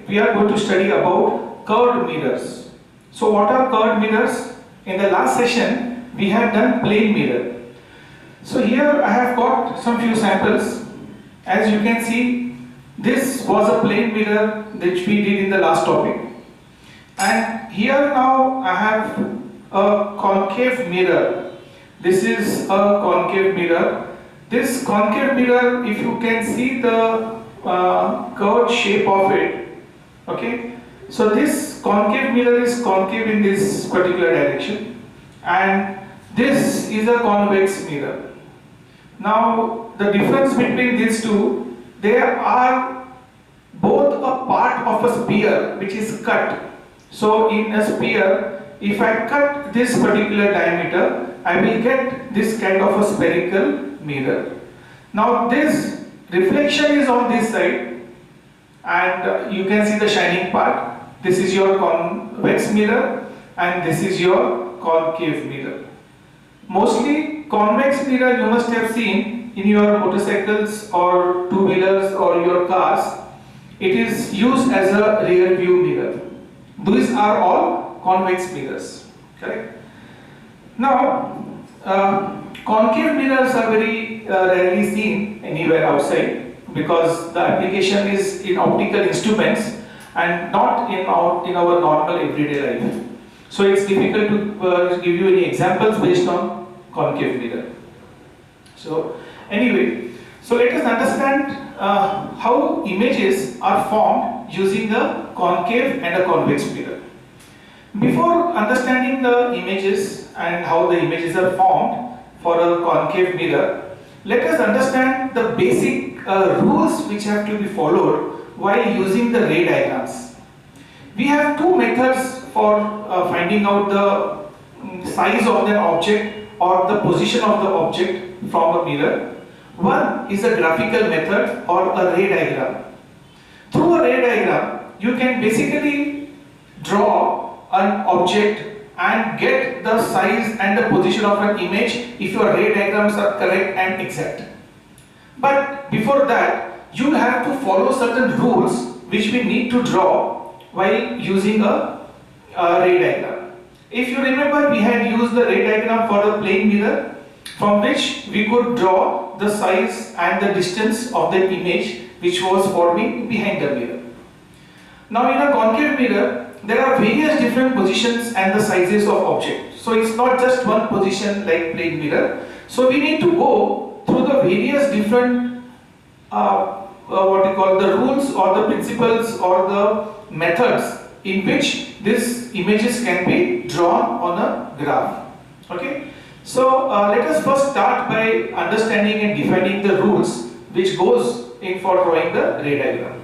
we are going to study about curved mirrors. So what are curved mirrors? In the last session, we had done plane mirror. So here I have got some few samples. As you can see, this was a plane mirror which we did in the last topic. And here now I have a concave mirror. This is a concave mirror. This concave mirror, if you can see the curved shape of it, okay. So this concave mirror is concave in this particular direction, and this is a convex mirror. Now the difference between these two, they are both a part of a sphere which is cut. So in a sphere, if I cut this particular diameter, I will get this kind of a spherical mirror. Now this reflection is on this side, and you can see the shining part. This is your convex mirror and this is your concave mirror. Mostly convex mirror you must have seen in your motorcycles or two-wheelers or your cars. It is used as a rear view mirror. These are all convex mirrors, correct? Now, concave mirrors are very rarely seen anywhere outside because the application is in optical instruments and not in our normal everyday life. So it's difficult to give you any examples based on concave mirror. So anyway, so let us understand how images are formed using a concave and a convex mirror. Before understanding the images and how the images are formed for a concave mirror, let us understand the basic rules which have to be followed while using the ray diagrams. We have two methods for finding out the size of the object or the position of the object from a mirror. One is a graphical method or a ray diagram. Through a ray diagram, you can basically draw an object and get the size and the position of an image if your ray diagrams are correct and exact. But before that, you have to follow certain rules which we need to draw while using a ray diagram. If you remember, we had used the ray diagram for the plane mirror, from which we could draw the size and the distance of the image which was forming behind the mirror. Now in a concave mirror, there are various different positions and the sizes of objects. So it's not just one position like plane mirror. So we need to go through the various different the rules or the principles or the methods in which these images can be drawn on a graph. Okay. So let us first start by understanding and defining the rules which goes in for drawing the ray diagram.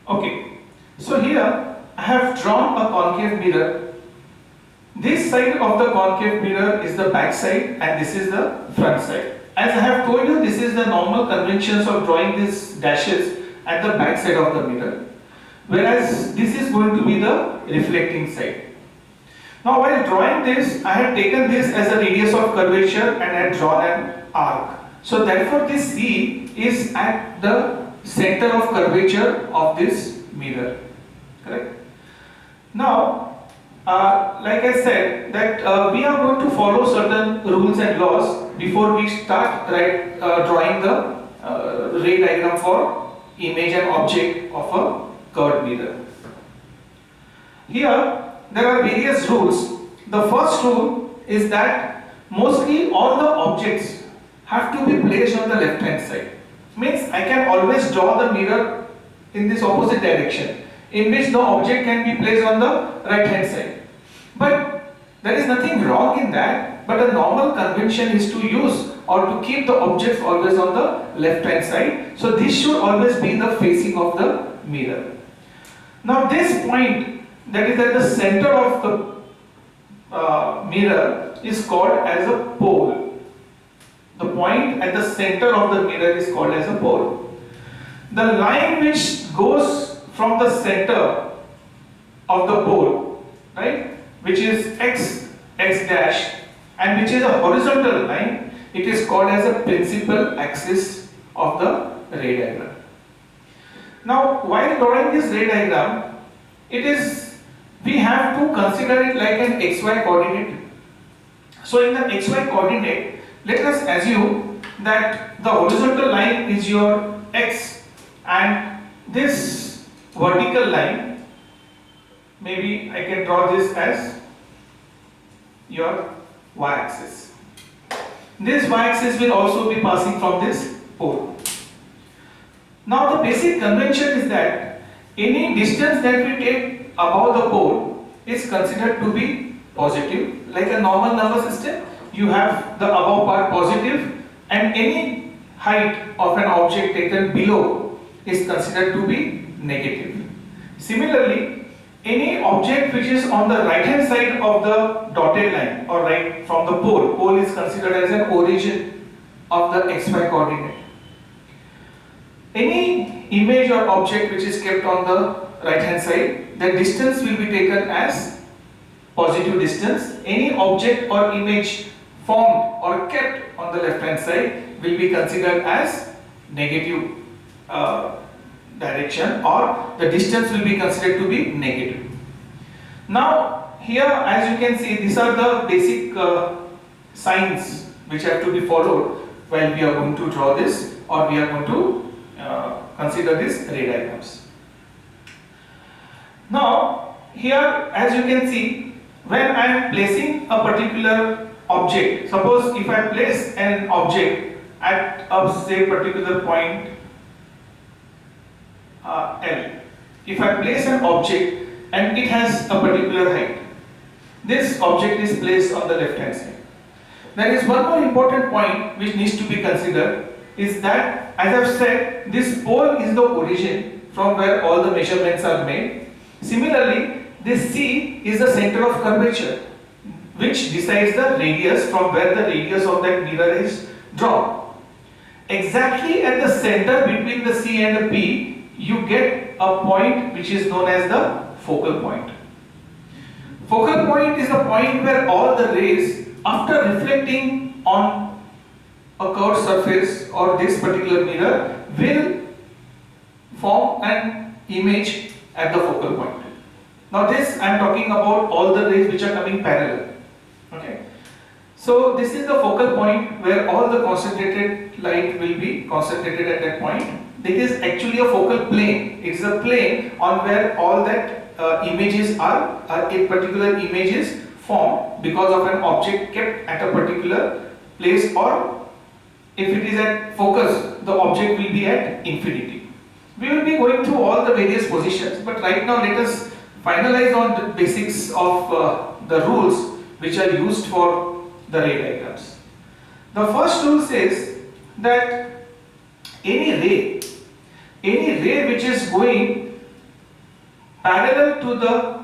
Okay, so here I have drawn a concave mirror. This side of the concave mirror is the the back side and this is the front side. As I have told you, this is the normal conventions of drawing these dashes at the back side of the mirror, whereas this is going to be the reflecting side. Now while drawing this, I had taken this as a radius of curvature and had drawn an arc. So therefore this C is at the center of curvature of this mirror. Correct? Now, like I said, that we are going to follow certain rules and laws before we start drawing the ray diagram for image and object of a curved mirror. Here, there are various rules. The first rule is that mostly all the objects have to be placed on the left hand side. Means I can always draw the mirror in this opposite direction, in which the object can be placed on the right hand side. But there is nothing wrong in that, but a normal convention is to use or to keep the objects always on the left hand side. So this should always be the facing of the mirror. Now this point that is at the center of the mirror is called as a pole. The point at the center of the mirror is called as a pole. The line which goes from the center of the pole, right, which is x dash, and which is a horizontal line, it is called as a principal axis of the ray diagram. Now while drawing this ray diagram, we have to consider it like an xy coordinate. So in the xy coordinate, let us assume that the horizontal line is your x and this vertical line, maybe I can draw this as your y-axis. This y-axis will also be passing from this pole. Now the basic convention is that any distance that we take above the pole is considered to be positive. Like a normal number system, you have the above part positive and any height of an object taken below is considered to be negative. Similarly, any object which is on the right hand side of the dotted line or right from the pole is considered as an origin of the xy coordinate. Any image or object which is kept on the right hand side, the distance will be taken as positive distance. Any object or image formed or kept on the left hand side will be considered as negative direction, or the distance will be considered to be negative. Now here, as you can see, these are the basic signs which have to be followed while we are going to draw this, or we are going to consider these ray diagrams. Now here, as you can see, when I am placing a particular object, suppose if I place an object at a say particular point L, if I place an object and it has a particular height, this object is placed on the left hand side. There is one more important point which needs to be considered, is that, as I have said, this pole is the origin from where all the measurements are made. Similarly, this C is the center of curvature, which decides the radius from where the radius of that mirror is drawn. Exactly at the center between the C and the P, you get a point which is known as the focal point. Focal point is the point where all the rays, after reflecting on a curved surface or this particular mirror, will form an image at the focal point. Now this I am talking about all the rays which are coming parallel. Okay. So this is the focal point where all the concentrated light will be concentrated at that point. It is actually a focal plane. It is a plane on where all that images are in particular images formed because of an object kept at a particular place, or if it is at focus, the object will be at infinity. We will be going through all the various positions, but right now let us finalize on the basics of the rules which are used for the ray diagrams. The first rule says that any ray which is going parallel to the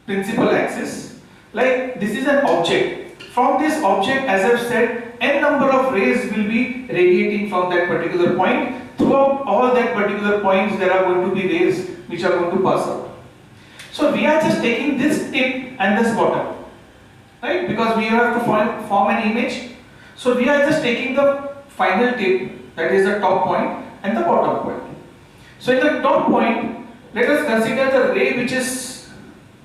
principal axis, Like this is an object. From this object, as I've said, n number of rays will be radiating from that particular point. Throughout all that particular points, there are going to be rays which are going to pass out. So we are just taking this tip and this bottom, right? Because we have to form an image. So we are just taking the final tip, that is the top point, and the bottom point. So in the top point, let us consider the ray which is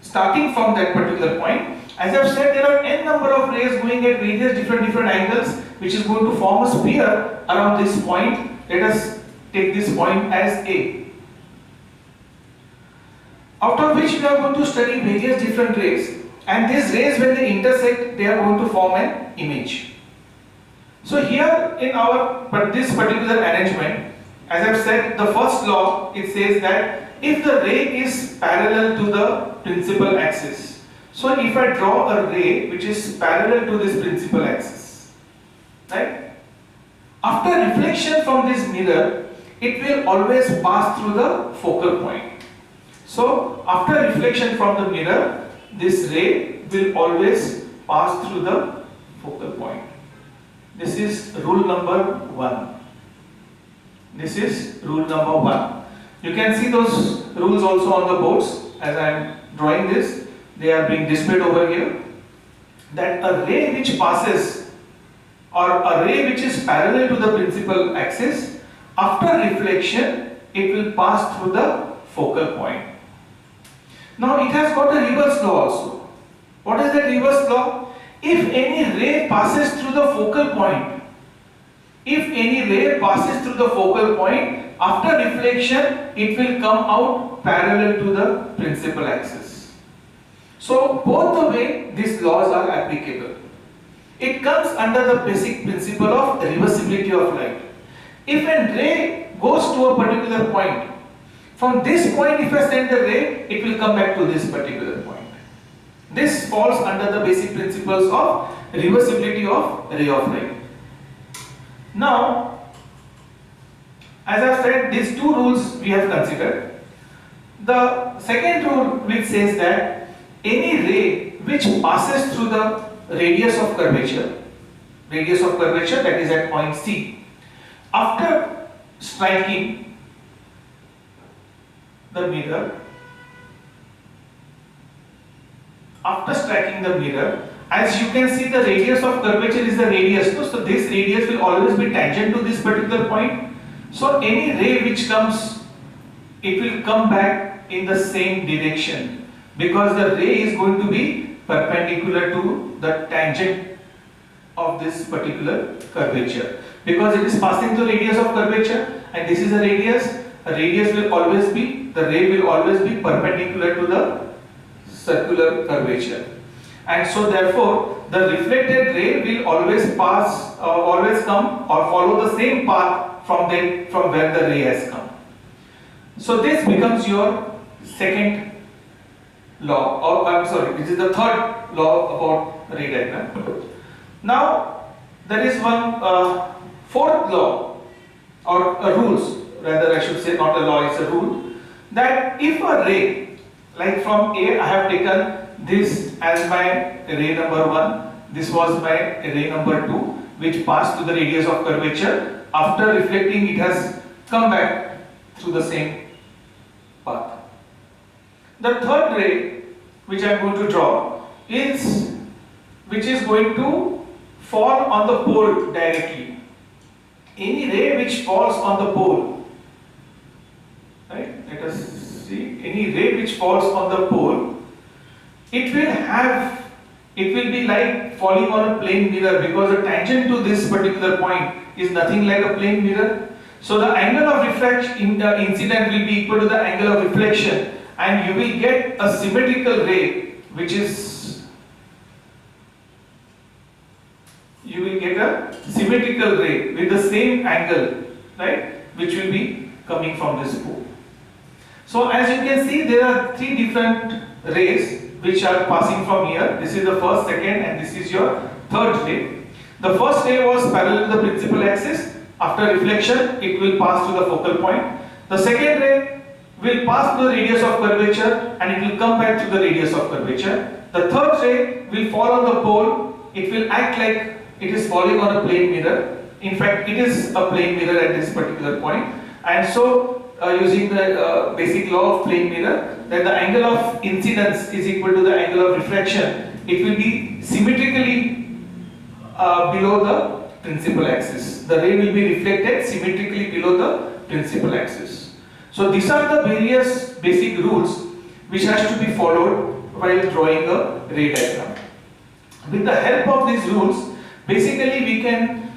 starting from that particular point. As I have said, there are n number of rays going at various different angles, which is going to form a sphere around this point. Let us take this point as A. Out of which we are going to study various different rays, and these rays, when they intersect, they are going to form an image. So here in this particular arrangement, as I have said, the first law, it says that if the ray is parallel to the principal axis. So if I draw a ray which is parallel to this principal axis, right? After reflection from this mirror, it will always pass through the focal point. So after reflection from the mirror, this ray will always pass through the focal point. This is rule number 1. This is rule number 1. You can see those rules also on the boards as I am drawing this. They are being displayed over here. That a ray which passes, or a ray which is parallel to the principal axis, after reflection, it will pass through the focal point. Now it has got a reverse law also. What is that reverse law? If any ray passes through the focal point, after reflection, it will come out parallel to the principal axis. So both the way these laws are applicable. It comes under the basic principle of reversibility of light. If a ray goes to a particular point, from this point if I send the ray, it will come back to this particular point. This falls under the basic principles of reversibility of ray of light. Now, as I have said, these two rules we have considered. The second rule which says that any ray which passes through the radius of curvature that is at point C, after striking the mirror, as you can see, the radius of curvature is the radius. So this radius will always be tangent to this particular point. So any ray which comes, it will come back in the same direction, because the ray is going to be perpendicular to the tangent of this particular curvature. Because it is passing through radius of curvature, and this is a radius will always be, the ray will always be perpendicular to the circular curvature. And so therefore, the reflected ray will always pass, always come or follow the same path from where the ray has come. So this becomes your second law, or I'm sorry, this is the third law about ray diagram. Now there is one fourth law, or rules, rather I should say, not a law, it's a rule, that if a ray, like from A, I have taken this as my ray number 1, this was my ray number 2, which passed to the radius of curvature. After reflecting, it has come back through the same path. The third ray which I am going to draw is which is going to fall on the pole directly. Any ray which falls on the pole, right? Let us see. Any ray which falls on the pole, it will be like falling on a plane mirror, because the tangent to this particular point is nothing like a plane mirror. So the angle of refraction incident will be equal to the angle of reflection, and you will get a symmetrical ray, which is, you will get a symmetrical ray with the same angle, right, which will be coming from this pole. So as you can see, there are three different rays which are passing from here. This is the first, second, and this is your third ray. The first ray was parallel to the principal axis. After reflection, it will pass to the focal point. The second ray will pass to the radius of curvature, and it will come back to the radius of curvature. The third ray will fall on the pole. It will act like it is falling on a plane mirror. In fact, it is a plane mirror at this particular point. And so, using the basic law of plane mirror, that the angle of incidence is equal to the angle of refraction. It will be symmetrically below the principal axis. The ray will be reflected symmetrically below the principal axis. So these are the various basic rules which has to be followed while drawing a ray diagram. With the help of these rules, basically we can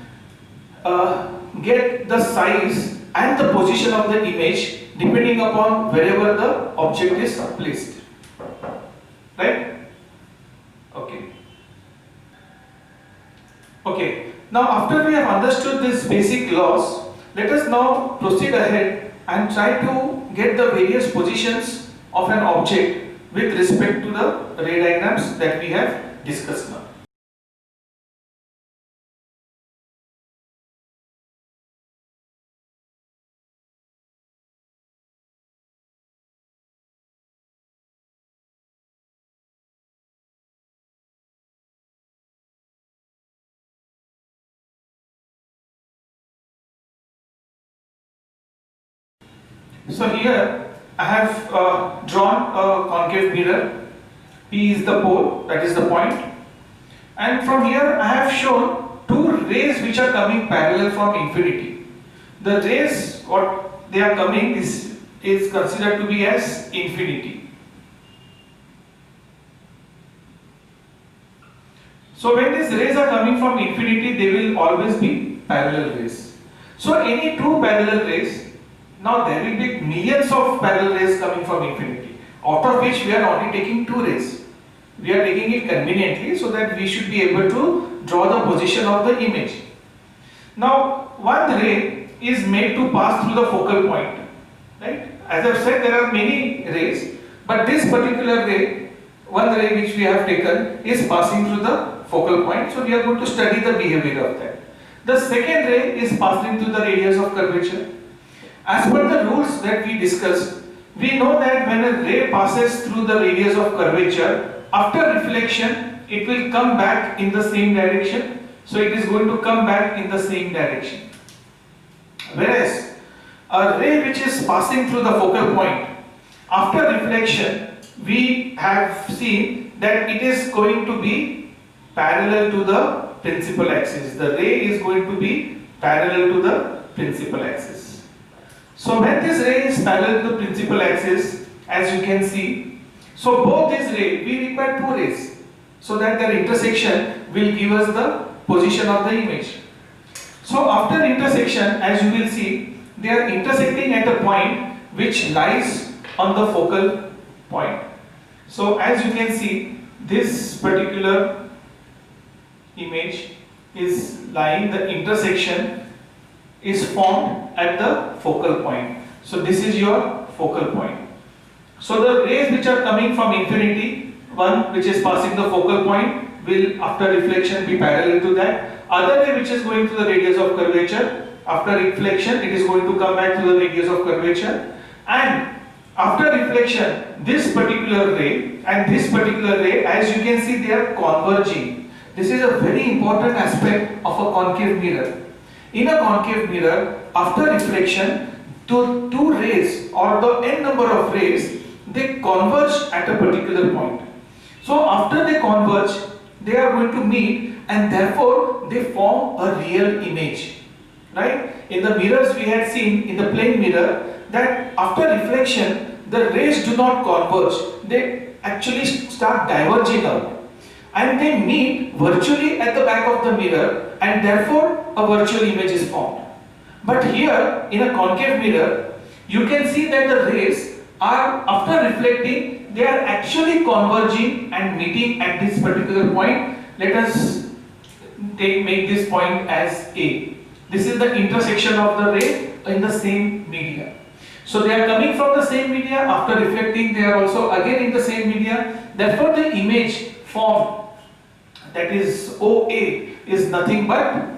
get the size and the position of the image depending upon wherever the object is placed. Right? Okay. Now after we have understood these basic laws, let us now proceed ahead and try to get the various positions of an object with respect to the ray diagrams that we have discussed now. So here I have drawn a concave mirror. P is the pole, that is the point. And from here I have shown two rays which are coming parallel from infinity. The rays, what they are coming is considered to be as infinity. So when these rays are coming from infinity, they will always be parallel rays. So any two parallel rays, now there will be millions of parallel rays coming from infinity, out of which we are only taking two rays. We are taking it conveniently so that we should be able to draw the position of the image. Now one ray is made to pass through the focal point. Right? As I have said, there are many rays, but this particular ray, one ray which we have taken, is passing through the focal point. So we are going to study the behavior of that. The second ray is passing through the radius of curvature. As per the rules that we discussed, we know that when a ray passes through the radius of curvature, after reflection, it will come back in the same direction. So it is going to come back in the same direction. Whereas a ray which is passing through the focal point, after reflection, we have seen that it is going to be parallel to the principal axis. The ray is going to be parallel to the principal axis. So when this ray is parallel to the principal axis, as you can see, so both these rays, we require two rays, so that their intersection will give us the position of the image. So after intersection, as you will see, they are intersecting at a point which lies on the focal point. So as you can see, this particular image is lying, the intersection is formed at the focal point. So this is your focal point. So the rays which are coming from infinity, one which is passing the focal point will after reflection be parallel to that. Other ray which is going through the radius of curvature, after reflection it is going to come back to the radius of curvature. And after reflection, this particular ray and this particular ray, as you can see, they are converging. This is a very important aspect of a concave mirror. In a concave mirror, after reflection, the two rays or the n number of rays, they converge at a particular point. So after they converge, they are going to meet and therefore they form a real image. Right? In the mirrors we had seen, in the plane mirror, that after reflection, the rays do not converge. They actually start diverging out. And they meet virtually at the back of the mirror, and therefore a virtual image is formed. But here in a concave mirror, you can see that the rays are, after reflecting, they are actually converging and meeting at this particular point. Let us make this point as A. This is the intersection of the ray in the same media. So they are coming from the same media, after reflecting they are also again in the same media. Therefore the image formed, that is OA, is nothing but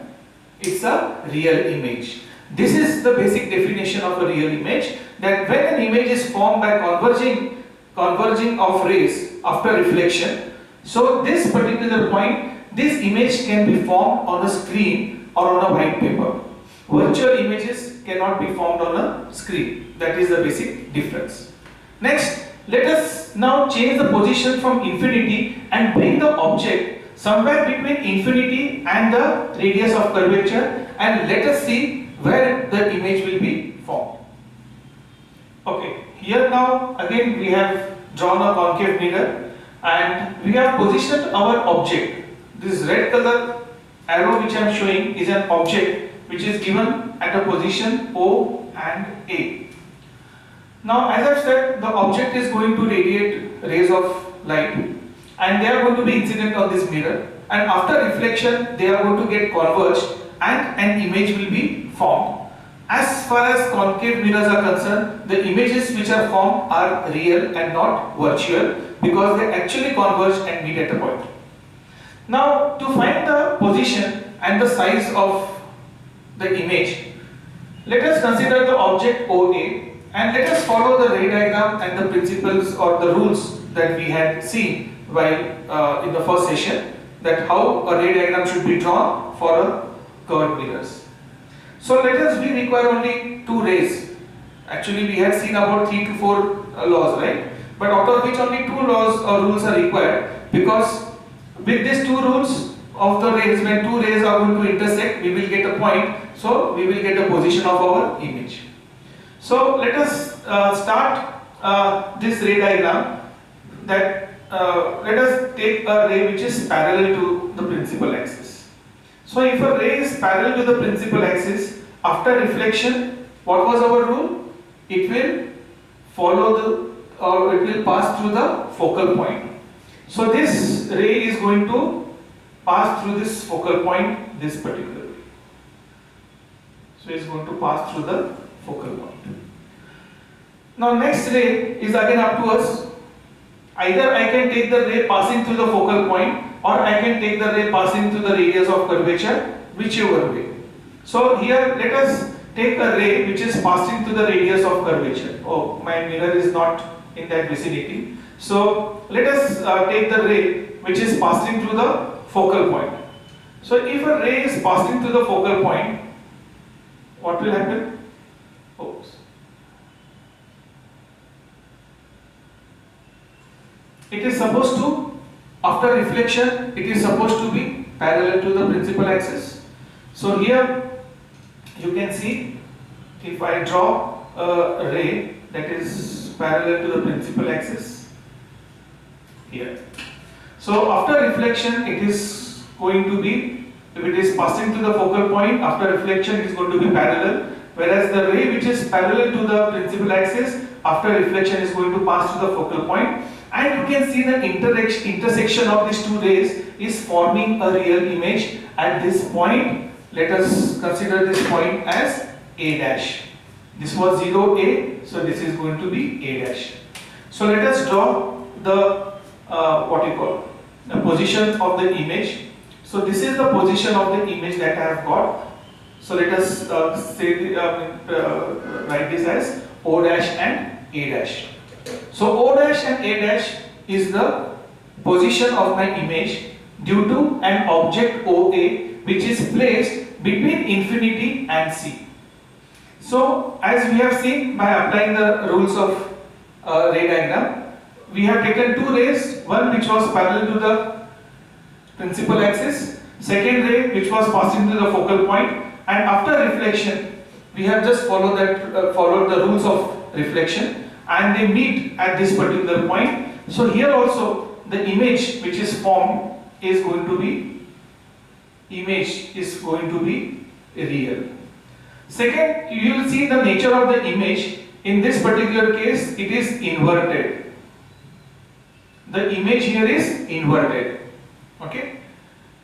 it's a real image. This is the basic definition of a real image, that when an image is formed by converging of rays after reflection, So this particular point, this image can be formed on a screen or on a white paper. Virtual images cannot be formed on a screen. That is the basic difference. Next, let us now change the position from infinity and bring the object somewhere between infinity and the radius of curvature, and let us see where the image will be formed. Okay, here now again we have drawn a concave mirror and we have positioned our object. This red color arrow which I am showing is an object which is given at a position O and A. Now, as I've said, the object is going to radiate rays of light and they are going to be incident on this mirror, and after reflection they are going to get converged and an image will be formed. As far as concave mirrors are concerned, the images which are formed are real and not virtual because they actually converge and meet at a point. Now, to find the position and the size of the image, let us consider the object OA and let us follow the ray diagram and the principles or the rules that we had seen while in the first session, that how a ray diagram should be drawn for a curved mirrors. So let us, we require only 2 rays. Actually we had seen about 3 to 4 laws, right? But out of which only 2 laws or rules are required, because with these 2 rules of the rays, when 2 rays are going to intersect, we will get a point, so we will get the position of our image. So let us start this ray diagram. That let us take a ray which is parallel to the principal axis. So if a ray is parallel to the principal axis, after reflection, what was our rule? It will follow the, or it will pass through the focal point. So this ray is going to pass through this focal point, this particular way. So it is going to pass through the focal point. Now next ray is again up to us. Either I can take the ray passing through the focal point, or I can take the ray passing through the radius of curvature, whichever way. So here let us take a ray which is passing through the radius of curvature. Oh, my mirror is not in that vicinity. So let us take the ray which is passing through the focal point. So if a ray is passing through the focal point, what will happen? Oops. It is supposed to, after reflection, it is supposed to be parallel to the principal axis. So here you can see, if I draw a ray that is parallel to the principal axis here. So after reflection, it is going to be, if it is passing to the focal point, after reflection it is going to be parallel, whereas the ray which is parallel to the principal axis, after reflection is going to pass to the focal point. And you can see the intersection of these 2 rays is forming a real image at this point. Let us consider this point as A dash. This was 0A, so this is going to be A dash. So let us draw the the position of the image. So this is the position of the image that I have got. So let us write this as O dash and A dash. So O dash and A dash is the position of my image due to an object OA which is placed between infinity and C. So as we have seen by applying the rules of ray diagram, we have taken 2 rays, one which was parallel to the principal axis, second ray which was passing through the focal point, and after reflection we have just followed the rules of reflection, and they meet at this particular point. So here also the image which is formed is going to be real. Second, you will see the nature of the image. In this particular case, it is inverted. The image here is inverted. Okay.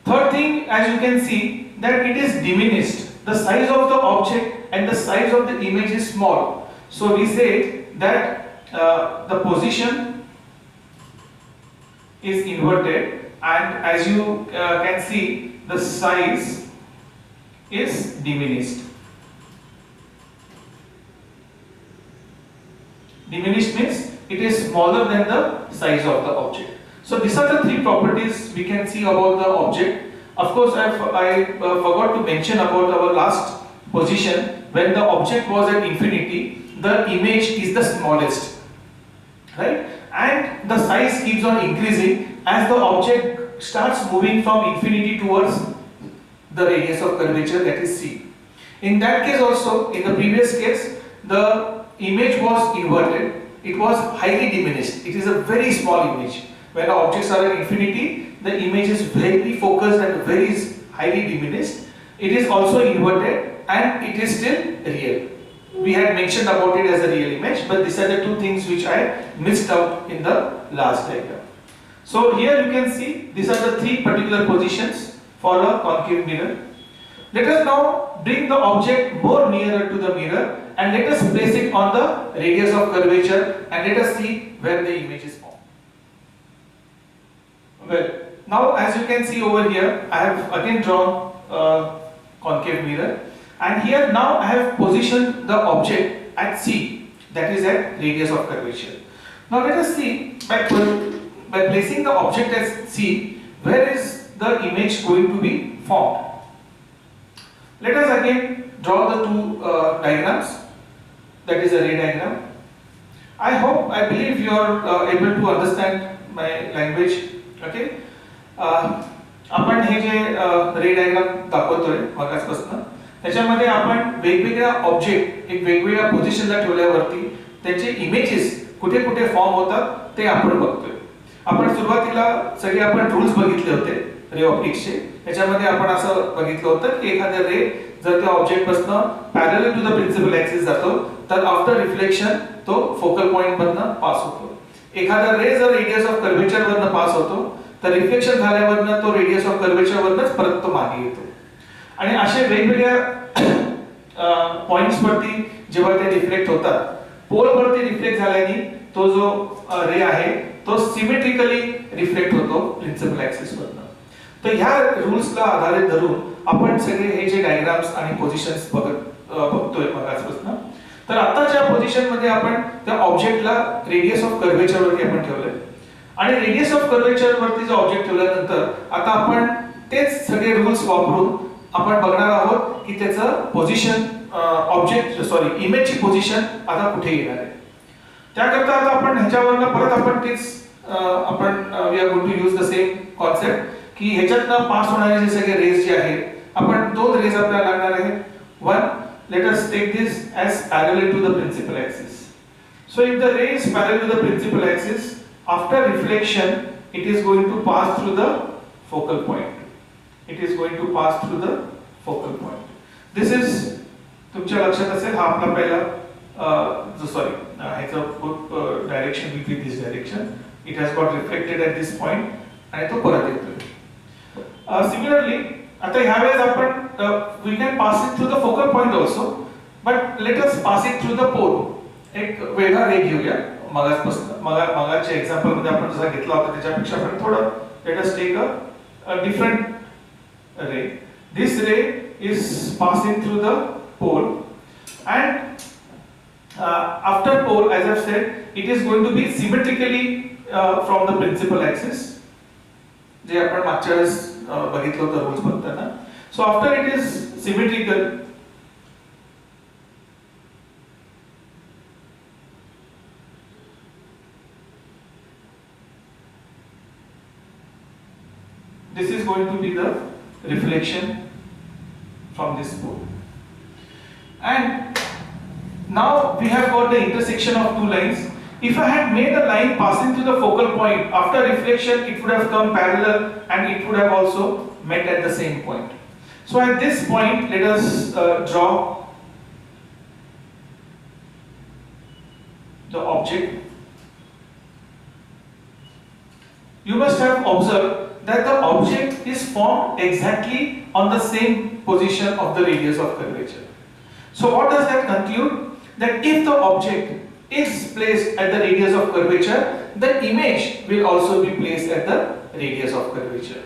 Third thing, as you can see, that it is diminished. The size of the object and the size of the image is small. So we say that the position is inverted, and as you can see, the size is diminished. Diminished means it is smaller than the size of the object. So these are the three properties we can see about the object. Of course, I forgot to mention about our last position. When the object was at infinity, the image is the smallest, right? And the size keeps on increasing as the object starts moving from infinity towards the radius of curvature, that is C. In that case also, in the previous case, the image was inverted. It was highly diminished. It is a very small image. When the objects are at infinity, the image is very focused and very highly diminished. It is also inverted and it is still real. We had mentioned about it as a real image, but these are the two things which I missed out in the last diagram. So here you can see these are the three particular positions for a concave mirror. Let us now bring the object more nearer to the mirror and let us place it on the radius of curvature and let us see where the image is formed. Well, now as you can see over here, I have again drawn a concave mirror, and here now I have positioned the object at C, that is at radius of curvature. Now let us see by placing the object at C, where is the image going to be formed. Let us again draw the two diagrams, that is a ray diagram. I believe you are able to understand my language. Okay, आपण हे जे रे diagram दाखवतोय मगासपासून त्याच्यामध्ये आपण वेगवेगळ्या object एक वेगवेगळ्या पोझिशनला ठेवल्यावरती त्याचे इमेजेस कुठे कुठे फॉर्म होतात ते आपण बघतोय. आपण सुरुवातीला सगळे आपण रूल्स बघितले होते रे ऑप्टिक्सचे. त्याच्यामध्ये आपण असं बघितलं होतं की एखाद्या रे जर त्या ऑब्जेक्ट पासून parallel to the principal axis जातो तर आफ्टर रिफ्लेक्शन तो फोकल पॉइंट मधनं पास होतो. एखादा रे जर रेडियस ऑफ कर्वेचर वरनं पास होतो तर रिफ्लेक्शन झाल्यावरनं तो रेडियस ऑफ कर्वेचर वरनंच परत तो मागे येतो. आणि असे वेगवेगळ्या पॉइंट्स वरती जेव्हा ते रिफ्लेक्ट होतात, पोल वरती रिफ्लेक्ट झाल्याने तो जो रे आहे तो सिमेट्रिकली रिफ्लेक्ट होतो प्रिन्सिपल ऍक्सिस वरनं. तर ह्या रूल्सला आधारित धरून आपण सगळे हे जे डायग्राम्स आणि पोझिशन्स बघतोय मगासपासून. तर आताच्या पोझिशन मध्ये आपण त्या ऑब्जेक्टला रेडियस ऑफ कर्वेचर वरती आपण ठेवलंय आणि रेडियस ऑफ कर्वेचर वरती जो ऑब्जेक्ट ठेवल्यानंतर आता आपण तेच सगळे रूल्स वापरून आपण बघणार आहोत की त्याचं पोझिशन इमेजची पोझिशन आता कुठे येणार आहे. त्याकरता आता आपण ह्याच्यावरनं परत आपण तेच we are going to use the same concept की ह्याच्यातनं पास होणारे जे सगळे रेज जे आहेत आपण दोन रेज आपल्याला लागणार आहेत. One, let us take this as parallel to the principal axis. So if the ray is parallel to the principal axis, after reflection it is going to pass through the focal point. It is going to pass through the focal point. This is तुमच्या लक्षात असेल हा आपला पहिला ह्याचा direction will be this direction. It has got reflected at this point आणि तो परत येतोय. Similarly आता ह्या वेळेस आपण we can pass it through the focal point also, but let us pass it through the pole. एक वेगळा रे घेऊया मगाच्या एक्झाम्पल मध्ये आपण जसा घेतला होता त्याच्यापेक्षा आपण थोडं let us take a different ray. This ray is passing through the pole and after pole, as I've said, it is going to be symmetrically from the principal axis. जे आपण मागच्या वेळेस बघितलं होतं रूल्स बघताना. So after it is symmetrical, this is going to be the reflection from this pole. And now we have got the intersection of two lines. If I had made a line passing through the focal point, after reflection it would have come parallel and it would have also met at the same point. So at this point, let us draw the object. You must have observed that the object is formed exactly on the same position of the radius of curvature. So what does that conclude? That if the object is placed at the radius of curvature, the image will also be placed at the radius of curvature.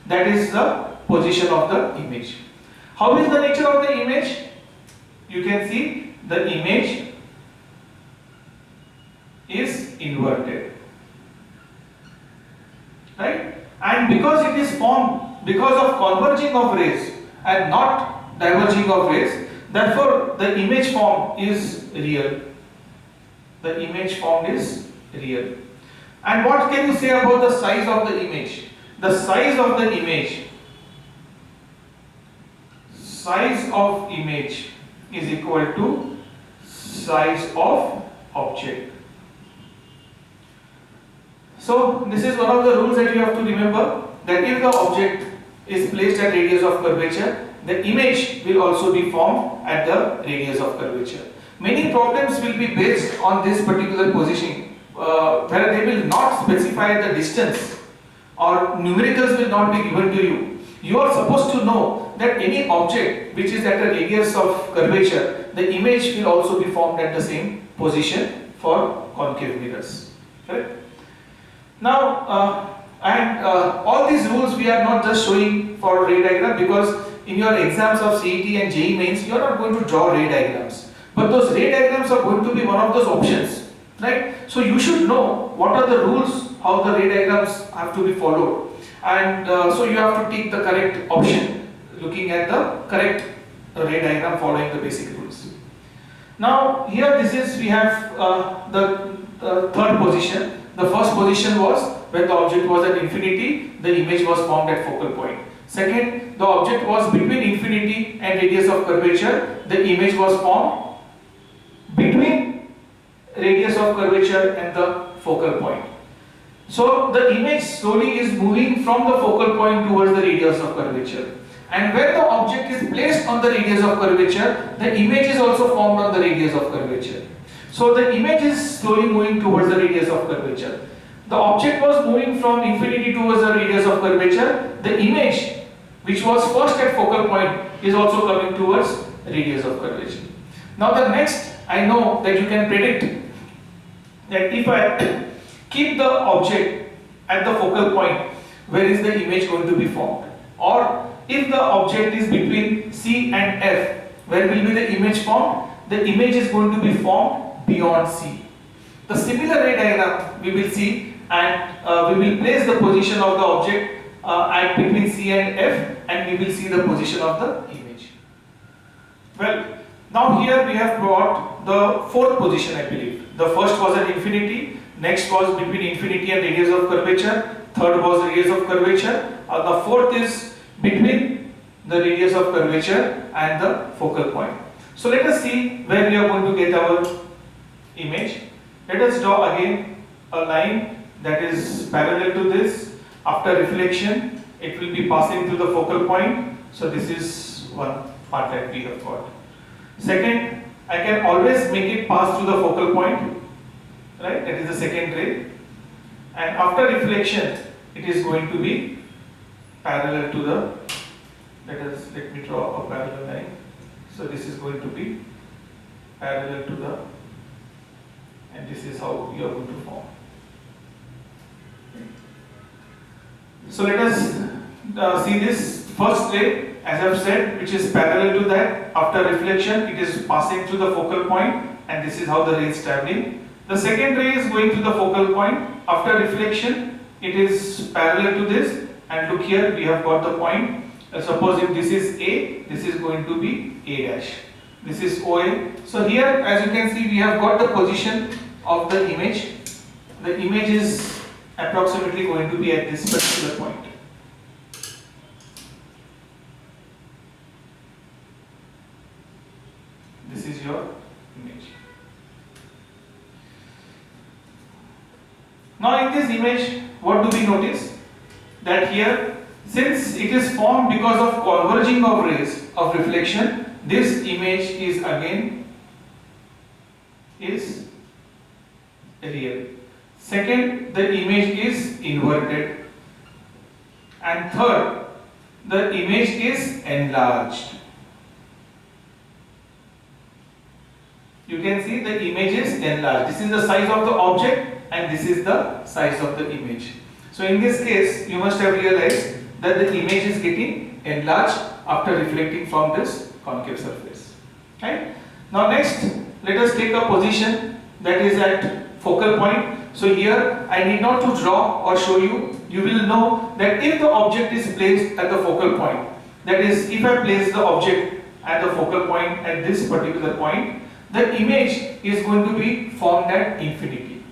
That is the position of the image. How is the nature of the image? You can see the image is inverted. because of converging of rays and not diverging of rays, therefore the image formed is real. The image formed is real. And what can you say about the size of the image? The size of the image is equal to size of object. So this is one of the rules that you have to remember, that if the object is placed at radius of curvature, the image will also be formed at the radius of curvature. Many problems will be based on this particular positioning, where they will not specify the distance or numericals will not be given to you. You are supposed to know that any object which is at a radius of curvature, the image will also be formed at the same position for concave mirrors. Correct? Now, all these rules we are not just showing for ray diagram, because in your exams of CET and JEE mains you are not going to draw ray diagrams, but those ray diagrams are going to be one of those options, right? So you should know what are the rules, how the ray diagrams have to be followed, and so you have to take the correct option looking at the correct ray diagram following the basic rules. Now here we have the third position. The first position was when the object was at infinity, the image was formed at focal point. Second, the object was between infinity and radius of curvature, the image was formed between radius of curvature and the focal point. So the image slowly is moving from the focal point towards the radius of curvature. And when the object is placed on the radius of curvature, the image is also formed on the radius of curvature. So the image is slowly moving towards the radius of curvature. The object was moving from infinity towards the radius of curvature. The image, which was first at focal point, is also coming towards radius of curvature. Now the next, I know that you can predict that if I keep the object at the focal point, where is the image going to be formed? Or if the object is between C and F, where will be the image formed? The image is going to be formed beyond C. The similar ray diagram we will see, and we will place the position of the object at between C and F, and we will see the position of the image. Well, now here we have brought the fourth position, I believe. The first was at infinity, next was between infinity and radius of curvature, third was radius of curvature, the fourth is between the radius of curvature and the focal point. So let us see where we are going to get our image. Let us draw again a line that is parallel to this. After reflection, it will be passing through the focal point. So this is one part that we have got. Second, I can always make it pass through the focal point, right? That is the second ray. And after reflection, it is going to be parallel to the, let me draw a parallel line. So this is going to be parallel to the, and this is how you are going to form. So let us see this first ray, as I have said, which is parallel to that. After reflection, it is passing through the focal point, and this is how the ray is traveling. The second ray is going to the focal point. After reflection, it is parallel to this, and look here, we have got the point. Suppose if this is A, this is going to be A dash. This is OA. So here, as you can see, we have got the position of the image. The image is approximately going to be at this particular point. This is your image. Now in this image, what do we notice? That here, since it is formed because of converging of rays of reflection, this image is again real. Second, the image is inverted. And third, the image is enlarged. You can see the image is enlarged. This is the size of the object and this is the size of the image. So in this case, you must have realized that the image is getting enlarged after reflecting from this concave surface. Right? Now next, let us take a position that is at focal point. So here I need not to draw or show you. You will know that if the object is placed at the focal point, that is, if I place the object at the focal point at this particular point, the image is going to be formed at infinity.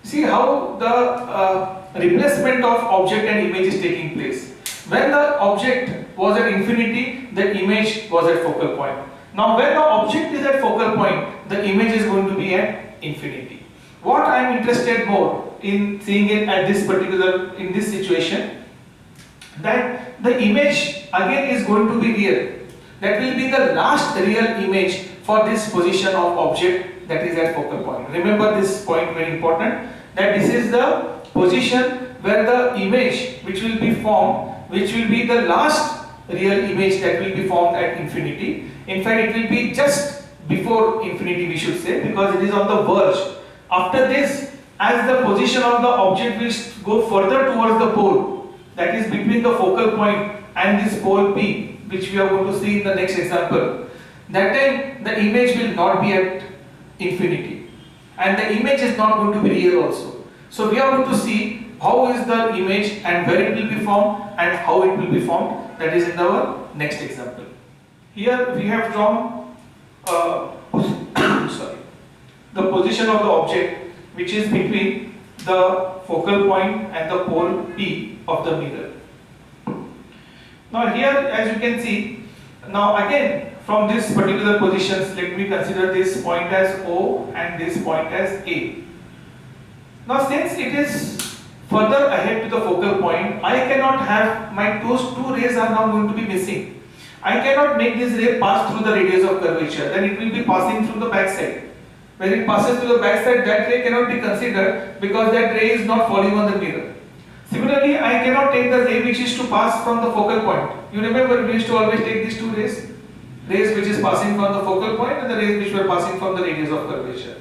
See how the replacement of object and image is taking place. When the object was at infinity, the image was at focal point. Now when the object is at focal point, the image is going to be at infinity. What I am interested more in seeing it at this particular, in this situation, that the image again is going to be real. That will be the last real image for this position of object that is at focal point. Remember this point, very important, that this is the position where the image which will be formed, which will be the last real image that will be formed at infinity. In fact, it will be just before infinity, we should say, because it is on the verge. After this, as the position of the object will go further towards the pole, that is between the focal point and this pole P, which we are going to see in the next example, that time the image will not be at infinity and the image is not going to be real also. So we are going to see how is the image and where it will be formed and how it will be formed. That is in our next example. Here we have drawn the position of the object which is between the focal point and the pole P of the mirror. Now here, as you can see, now again from this particular positions, let me consider this point as O and this point as A. Now since it is further ahead to the focal point, I cannot have those two rays are now going to be missing. I cannot make this ray pass through the radius of curvature, then it will be passing through the back side. When it passes through the back side, that ray cannot be considered because that ray is not falling on the mirror. Similarly, I cannot take the ray which is to pass from the focal point. You remember we used to always take these two rays? Rays which is passing from the focal point and the rays which were passing from the radius of curvature.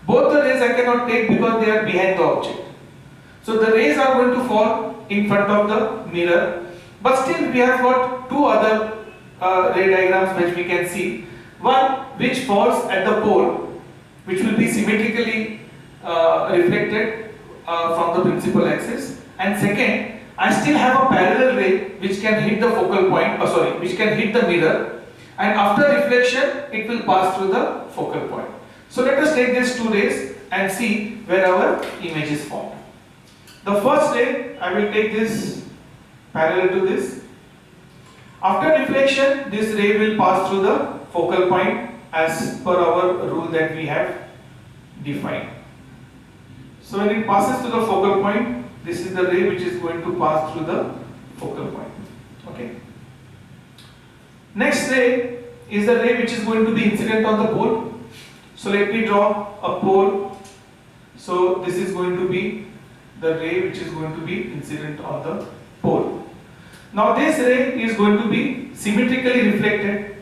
Both the rays I cannot take because they are behind the object. So the rays are going to fall in front of the mirror. But still we have got two other ray diagrams which we can see. One which falls at the pole, which will be symmetrically reflected from the principal axis. And second, I still have a parallel ray which can hit the focal point, which can hit the mirror, and after reflection it will pass through the focal point. So let us take these two rays and see where our image is formed. The first ray, I will take this parallel to this. After reflection, this ray will pass through the focal point as per our rule that we have defined. So when it passes to the focal point, this is the ray which is going to pass through the focal point. Okay. Next ray is the ray which is going to be incident on the pole. So let me draw a pole. So this is going to be the ray which is going to be incident on the pole. Now this ray is going to be symmetrically reflected.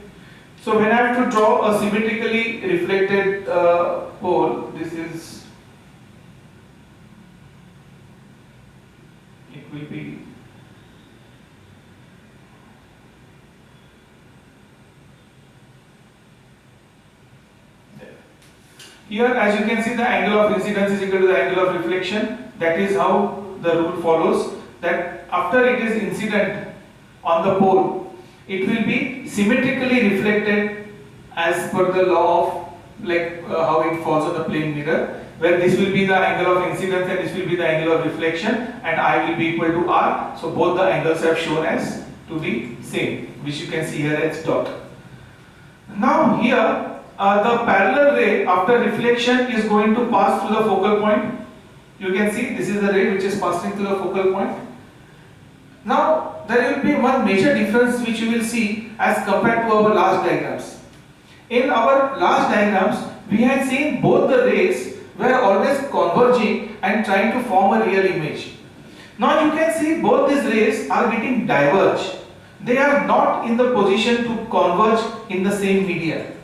So when I have to draw a symmetrically reflected pole, this is, it will be there. Here, as you can see, the angle of incidence is equal to the angle of reflection. That is how the rule follows, that after it is incident on the pole, it will be symmetrically reflected as per the law of how it falls on the plane mirror, where this will be the angle of incidence and this will be the angle of reflection, and I will be equal to R. So both the angles have shown as to be same, which you can see here as dot. Now here the parallel ray after reflection is going to pass through the focal point. You can see this is the ray which is passing through the focal point. Now there will be one major difference which you will see as compared to our last diagrams. In our last diagrams, we had seen both the rays were always converging and trying to form a real image. Now you can see both these rays are getting diverged. They are not in the position to converge in the same medium.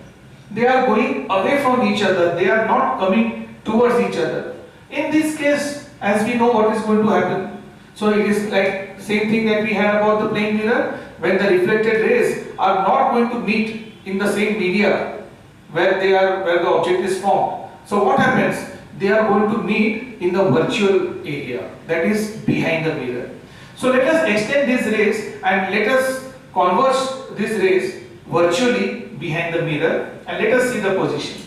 They are going away from each other. They are not coming towards each other. In this case, as we know what is going to happen. So it is like same thing that we had about the plane mirror, when the reflected rays are not going to meet in the same media where the object is formed. So what happens? they are going to meet in the virtual area, that is behind the mirror. So let us extend these rays and let us converge these rays virtually behind the mirror, and let us see the position.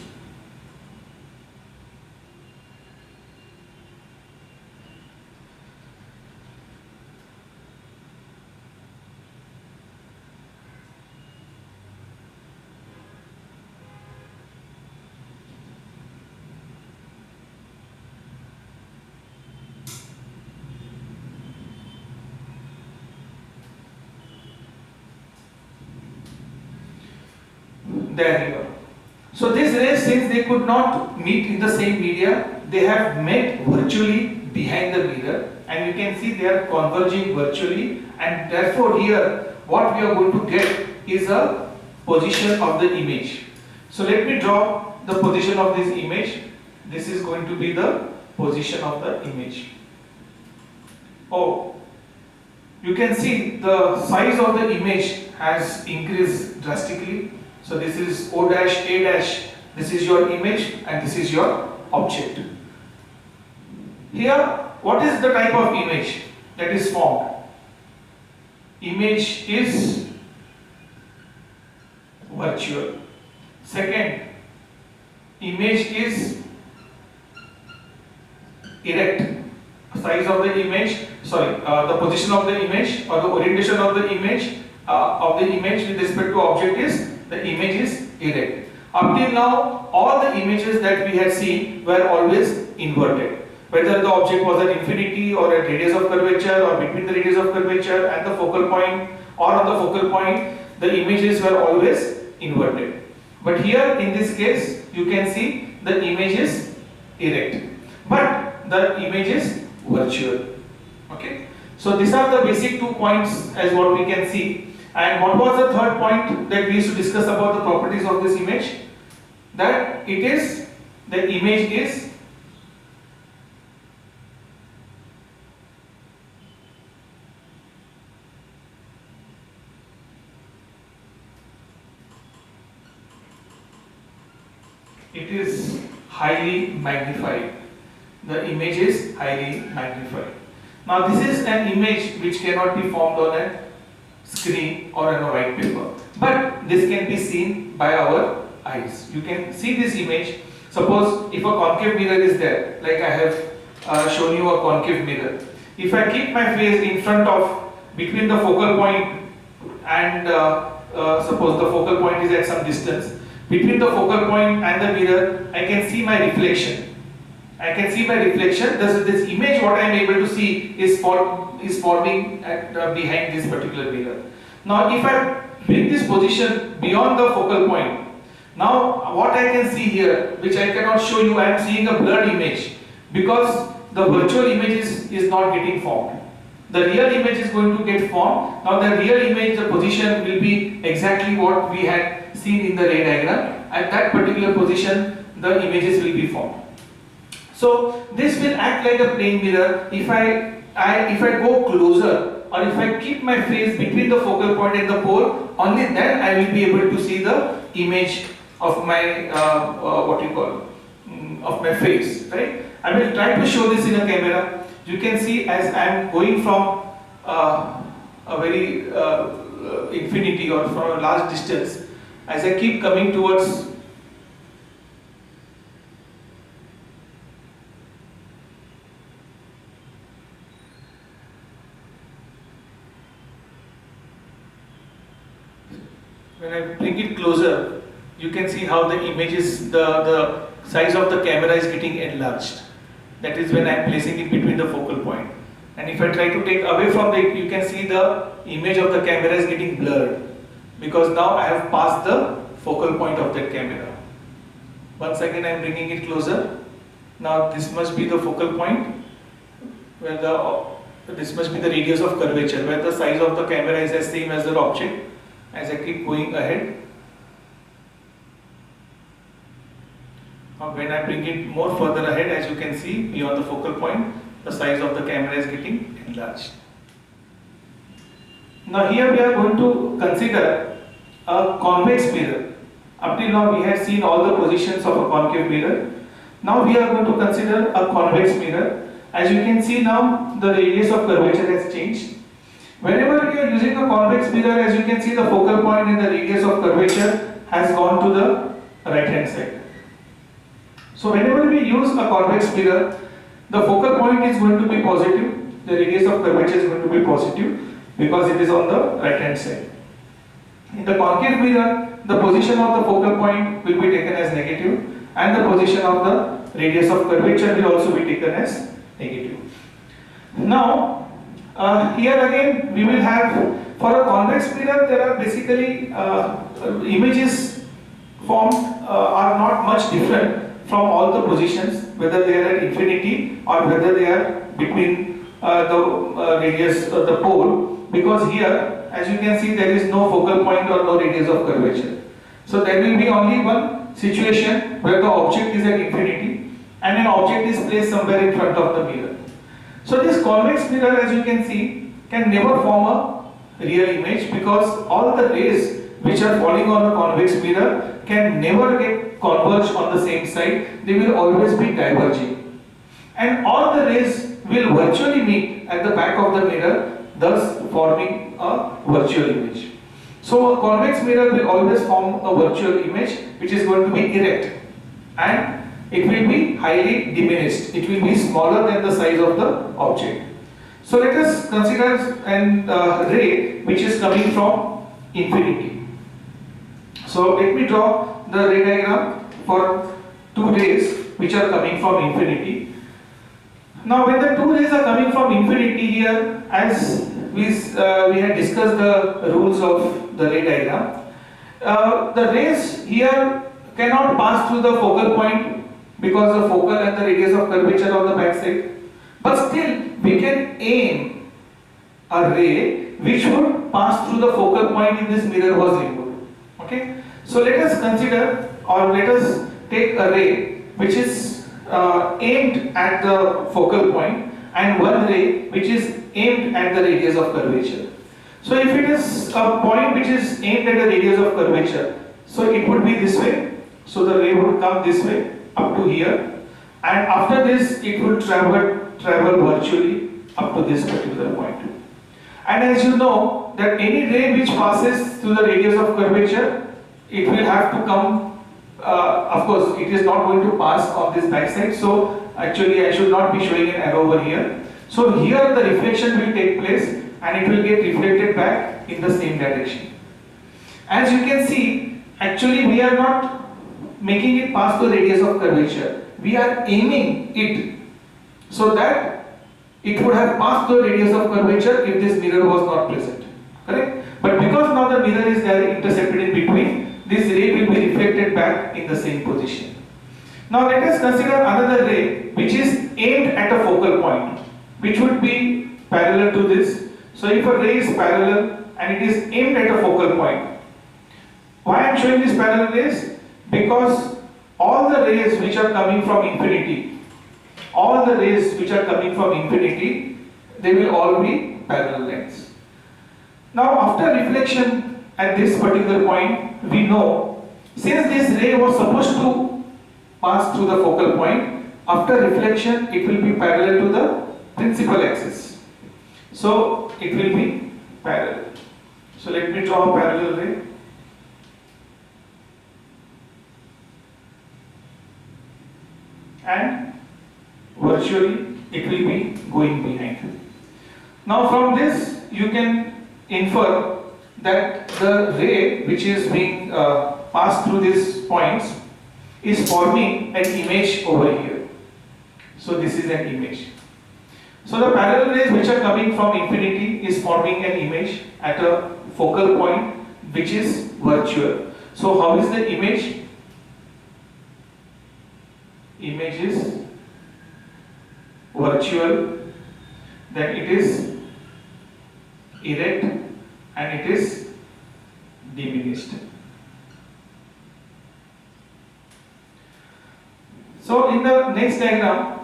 There you are. So these rays, since they could not meet in the same media, they have met virtually behind the mirror, and you can see they are converging virtually, and therefore here what we are going to get is a position of the image. So let me draw the position of this image. This is going to be the position of the image. Oh, you can see the size of the image has increased drastically. So this is O dash, A dash, this is your image and this is your object. Here, what is the type of image that is formed? Image is virtual. Second, image is erect. Size of the image, the position of the image or the orientation of the image with respect to object is the image is erect. Up till now, all the images that we had seen were always inverted. Whether the object was at infinity or at radius of curvature or between the radius of curvature and the focal point or on the focal point, the images were always inverted. But here in this case, you can see the image is erect, but the image is virtual. Okay. So these are the basic 2 points as what we can see. And what was the third point that we used to discuss about the properties of this image? That the image is highly magnified. The image is highly magnified. Now this is an image which cannot be formed on a screen or on a white paper, but this can be seen by our eyes. You can see this image. Suppose if a concave mirror is there, like I have shown you a concave mirror. If I keep my face in front of, between the focal point and suppose the focal point is at some distance, between the focal point and the mirror, I can see my reflection. This image what I am able to see is forming behind this particular mirror. Now if I bring this position beyond the focal point, now what I can see here, which I cannot show you, I am seeing a blurred image because the virtual image is not getting formed. The real image is going to get formed. Now the real image, the position will be exactly what we had seen in the ray diagram. At that particular position, the images will be formed. So this will act like a plane mirror. If I go closer, or if I keep my face between the focal point and the pole, only then I will be able to see the image of my of my face, right? I will try to show this in a camera. You can see as I am going from a very infinity or from a large distance, as I keep coming towards when I bring it closer, you can see how the image is, the size of the camera is getting enlarged. That is when I am placing it between the focal point. And if I try to take away from it, you can see the image of the camera is getting blurred because now I have passed the focal point of that camera. Once again I am bringing it closer. Now this must be the focal point where this must be the radius of curvature where the size of the camera is the same as the object. As I keep going ahead, now when I bring it more further ahead, as you can see beyond the focal point, the size of the camera is getting enlarged. Now here we are going to consider a convex mirror. Up till now we have seen all the positions of a concave mirror. Now we are going to consider a convex mirror. As you can see now, the radius of curvature has changed. Whenever we are using a convex mirror, as you can see, the focal point and the radius of curvature has gone to the right hand side. So whenever we use a convex mirror, the focal point is going to be positive, the radius of curvature is going to be positive because it is on the right hand side. In the concave mirror, the position of the focal point will be taken as negative and the position of the radius of curvature will also be taken as negative. Now, here again we will have, for a convex mirror there are basically images formed are not much different from all the positions, whether they are at infinity or whether they are between the radius of the pole, because here as you can see there is no focal point or no radius of curvature. So there will be only one situation where the object is at infinity and an object is placed somewhere in front of the mirror. So this convex mirror, as you can see, can never form a real image because all the rays which are falling on a convex mirror can never get converged on the same side. They will always be diverging. And all the rays will virtually meet at the back of the mirror, thus forming a virtual image. So a convex mirror will always form a virtual image which is going to be erect and it will be highly diminished. It will be smaller than the size of the object. So let us consider an ray which is coming from infinity. So let me draw the ray diagram for two rays which are coming from infinity. Now when the two rays are coming from infinity here, as we had discussed the rules of the ray diagram, the rays here cannot pass through the focal point because the focal and the radius of curvature on the back side. But still we can aim a ray which would pass through the focal point if this mirror was removed. Okay? So let us consider, or let us take a ray which is aimed at the focal point and one ray which is aimed at the radius of curvature. So if it is a point which is aimed at the radius of curvature, so it would be this way. So the ray would come this way up to here, and after this it would travel virtually up to this particular point. And as you know that any ray which passes through the radius of curvature, it will have to come, of course it is not going to pass on this back side, so actually I should not be showing an arrow over here. So here the reflection will take place and it will get reflected back in the same direction. As you can see, actually we are not making it pass the radius of curvature. We are aiming it so that it would have passed the radius of curvature if this mirror was not present. Correct? But because now the mirror is there intercepted in between, this ray will be reflected back in the same position. Now let us consider another ray which is aimed at a focal point, which would be parallel to this. So if a ray is parallel and it is aimed at a focal point, why I am showing this parallel rays? Because all the rays which are coming from infinity, they will all be parallel lengths. Now after reflection at this particular point, we know since this ray was supposed to pass through the focal point, after reflection it will be parallel to the principal axis. So it will be parallel. So let me draw a parallel ray. And virtually it will be going behind. Now from this you can infer that the ray which is being passed through these points is forming an image over here. So this is an image. So the parallel rays which are coming from infinity is forming an image at a focal point which is virtual. So how is the image? Image is virtual, then it is erect and it is diminished. So in the next diagram,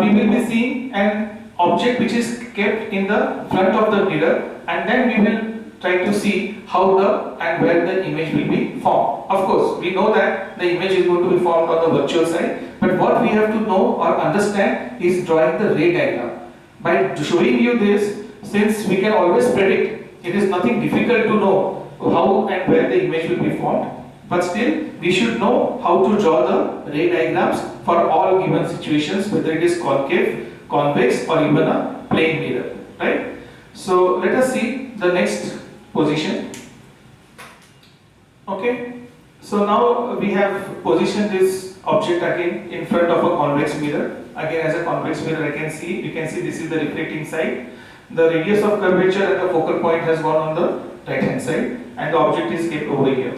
we will be seeing an object which is kept in the front of the mirror, and then we will try to see how the and where the image will be formed. Of course, we know that the image is going to be formed on the virtual side, but what we have to know or understand is drawing the ray diagram. By showing you this, since we can always predict, it is nothing difficult to know how and where the image will be formed, but still we should know how to draw the ray diagrams for all given situations, whether it is concave, convex, or even a plane mirror, right? So let us see the next position. Okay, so now we have positioned this object again in front of a convex mirror. Again, as a convex mirror, you can see this is the reflecting side. The radius of curvature at the focal point has gone on the right hand side, and the object is kept over here.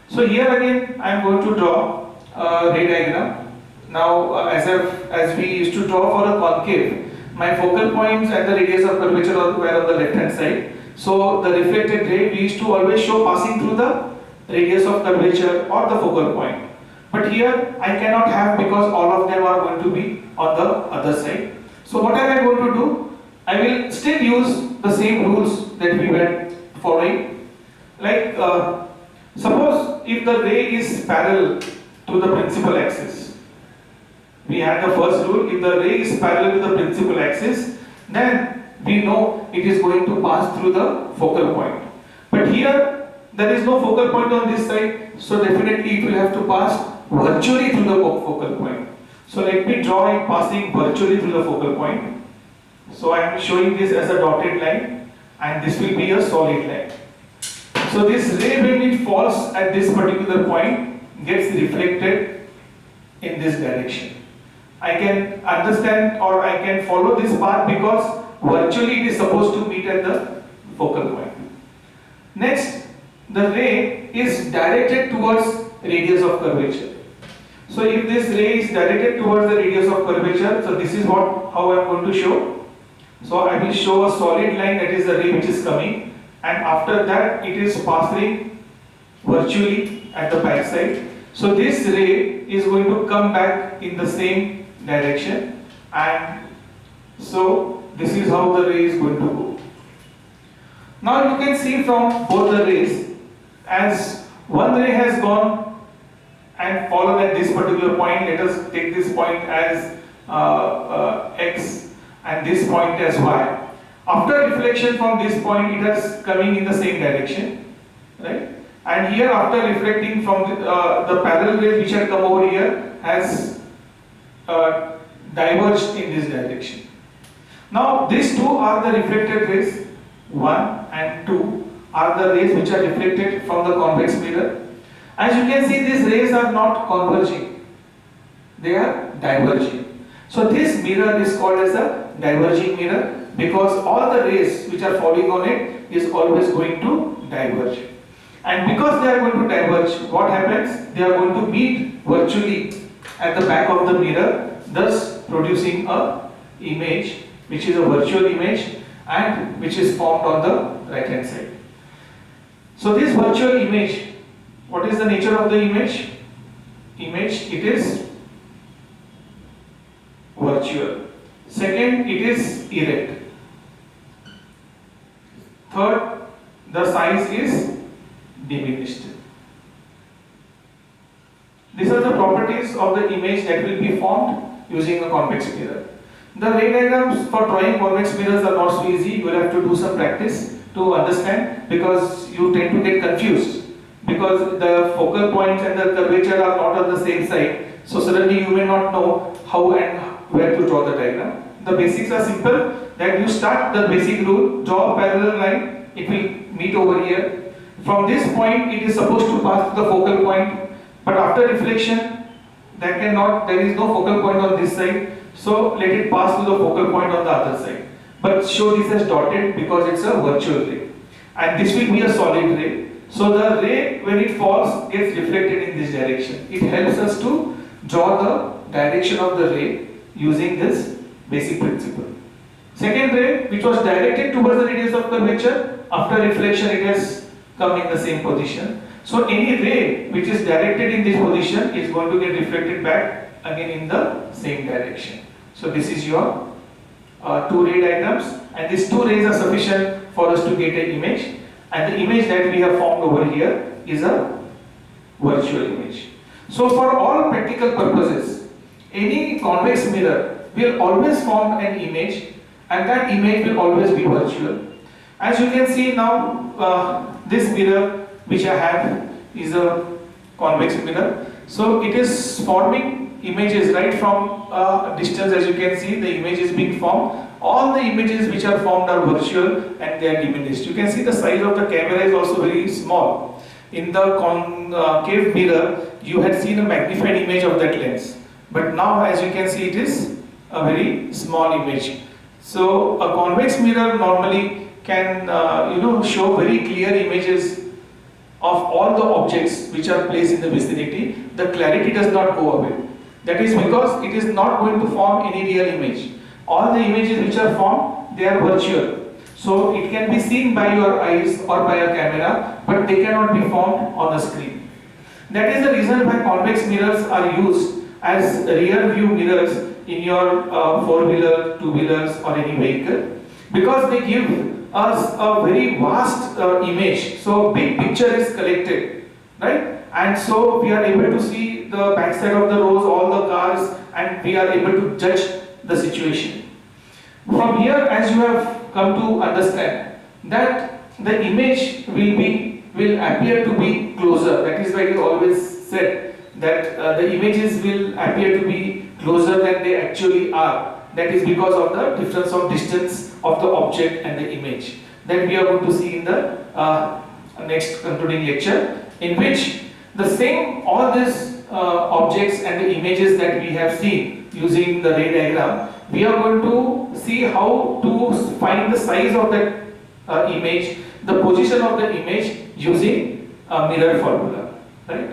So here again, I am going to draw a ray diagram. Now, as we used to draw for a concave, my focal points and the radius of curvature were on the left hand side. So the reflected ray we used to always show passing through the radius of curvature or the focal point. But here I cannot have, because all of them are going to be on the other side. So what am I going to do? I will still use the same rules that we were following. Like suppose if the ray is parallel to the principal axis. We had the first rule, if the ray is parallel to the principal axis, then we know it is going to pass through the focal point. But here, there is no focal point on this side, so definitely it will have to pass virtually through the focal point. So let me draw it passing virtually through the focal point. So I am showing this as a dotted line, and this will be a solid line. So this ray, when it falls at this particular point, gets reflected in this direction. I can understand or I can follow this path because virtually it is supposed to meet at the focal point. Next, the ray is directed towards radius of curvature. So if this ray is directed towards the radius of curvature, so this is how I am going to show. So I will show a solid line, that is the ray which is coming, and after that it is passing virtually at the back side. So this ray is going to come back in the same direction, and so this is how the ray is going to go. Now you can see from both the rays, as one ray has gone and fallen at this particular point, let us take this point as x and this point as y. After reflection from this point, it is coming in the same direction, right? And here, after reflecting from the parallel rays which had come over here, has diverged in this direction. Now these two are the reflected rays, 1 and 2 are the rays which are reflected from the convex mirror. As you can see, these rays are not converging, they are diverging. So this mirror is called as a diverging mirror, because all the rays which are falling on it is always going to diverge. And because they are going to diverge, what happens? They are going to meet virtually at the back of the mirror, thus producing a image which is a virtual image and which is formed on the right hand side. So this virtual image, what is the nature of the image? It is virtual. Second, it is erect. Third, the size is diminished. These are the properties of the image that will be formed using a convex mirror. The ray diagrams for drawing convex mirrors are not so easy. You will have to do some practice to understand, because you tend to get confused, because the focal points and the curvature are not on the same side. So suddenly you may not know how and where to draw the diagram. The basics are simple, that you start the basic rule, draw a parallel line, it will meet over here. From this point it is supposed to pass to the focal point, but after reflection there is no focal point on this side, so let it pass to the focal point on the other side. But show this as dotted because it's a virtual ray, and this will be a solid ray. So the ray, when it falls, gets reflected in this direction. It helps us to draw the direction of the ray using this basic principle. Second ray, which was directed towards the radius of curvature, after reflection it has come in the same position. So any ray which is directed in this position is going to get reflected back again in the same direction. So this is your two ray diagrams, and these two rays are sufficient for us to get an image. and the image that we have formed over here is a virtual image. So for all practical purposes, any convex mirror will always form an image, and that image will always be virtual. As you can see now, this mirror which I have is a convex mirror. So it is forming images right from a distance. As you can see, the image is being formed. All the images which are formed are virtual and they are diminished. You can see the size of the camera is also very small. In the concave mirror, you had seen a magnified image of that lens. But now, as you can see, it is a very small image. So a convex mirror normally can show very clear images of all the objects which are placed in the vicinity. The clarity does not go away. That is because it is not going to form any real image. All the images which are formed, they are virtual. So it can be seen by your eyes or by a camera, but they cannot be formed on the screen. That is the reason why convex mirrors are used as rear view mirrors in your four-wheeler, two-wheelers or any vehicle, because they give us a very vast image. So big picture is collected, right? And so we are able to see the backside of the roads, all the cars, and we are able to judge the situation. From here, as you have come to understand that the image will appear to be closer. That is why it is always said that the images will appear to be closer than they actually are. That is because of the difference of distance of the object and the image that we are going to see in the next concluding lecture, in which the same all these objects and the images that we have seen using the ray diagram, we are going to see how to find the size of that image, the position of the image using a mirror formula, right?